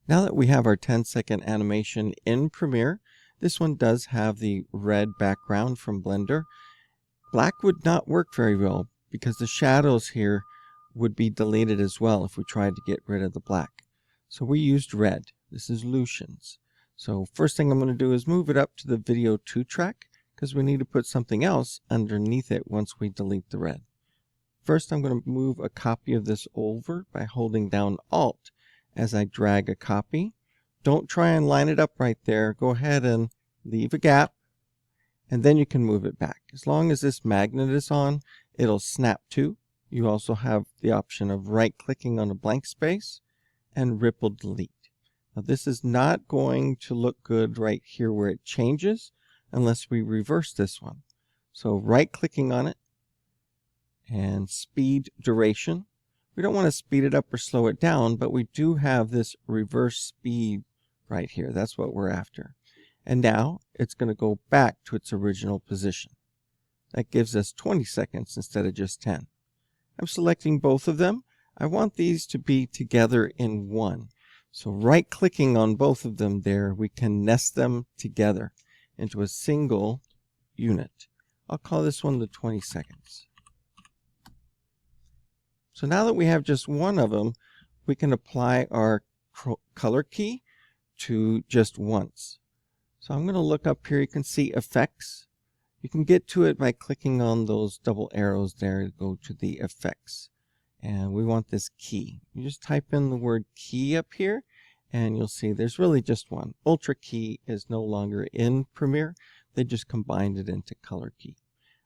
Now that we have our 10-second animation in Premiere, this one does have the red background from Blender. Black would not work very well because the shadows here would be deleted as well if we tried to get rid of the black. So we used red. This is Lucian's. So first thing I'm going to do is move it up to the Video 2 track because we need to put something else underneath it once we delete the red. First, I'm going to move a copy of this over by holding down Alt as I drag a copy. Don't try and line it up right there. Go ahead and leave a gap, and then you can move it back. As long as this magnet is on, it'll snap to. You also have the option of right-clicking on a blank space and ripple delete. Now this is not going to look good right here where it changes unless we reverse this one. So right-clicking on it and speed duration. We don't want to speed it up or slow it down, but we do have this reverse speed right here. That's what we're after. And now it's going to go back to its original position. That gives us 20 seconds instead of just 10. I'm selecting both of them. I want these to be together in one. So right-clicking on both of them there, we can nest them together into a single unit. I'll call this one the 20 seconds. So now that we have just one of them, we can apply our color key to just once. So I'm going to look up here. You can see effects. You can get to it by clicking on those double arrows there to go to the effects. And we want this key. You just type in the word key up here and you'll see there's really just one. Ultra key is no longer in Premiere. They just combined it into color key.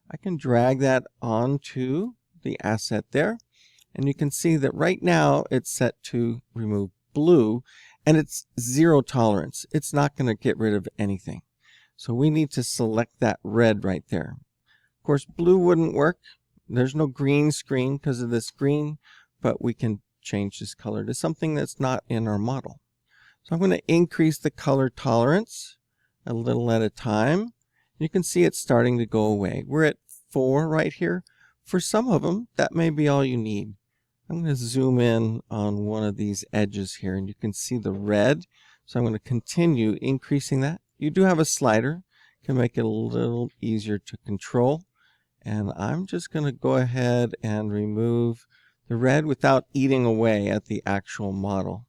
I can drag that onto the asset there. And you can see that right now it's set to remove blue and it's 0 tolerance. It's not going to get rid of anything. So we need to select that red right there. Of course, blue wouldn't work. There's no green screen because of this green, but we can change this color to something that's not in our model. So I'm going to increase the color tolerance a little at a time. You can see it's starting to go away. We're at 4 right here. For some of them, that may be all you need. I'm going to zoom in on one of these edges here and you can see the red. So I'm going to continue increasing that. You do have a slider, can make it a little easier to control. And I'm just going to go ahead and remove the red without eating away at the actual model.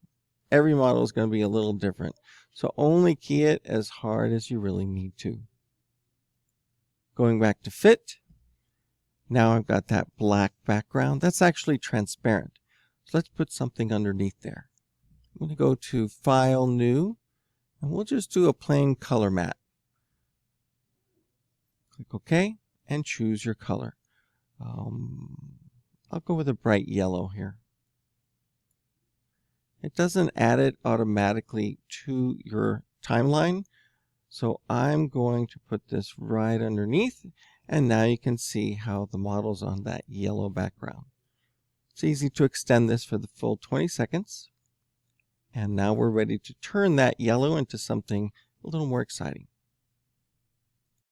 Every model is going to be a little different. So only key it as hard as you really need to. Going back to fit. Now I've got that black background. That's actually transparent. So let's put something underneath there. I'm going to go to File, New, and we'll just do a plain color matte. Click OK, and choose your color. I'll go with a bright yellow here. It doesn't add it automatically to your timeline, so I'm going to put this right underneath. And now you can see how the model's on that yellow background. It's easy to extend this for the full 20 seconds. And now we're ready to turn that yellow into something a little more exciting.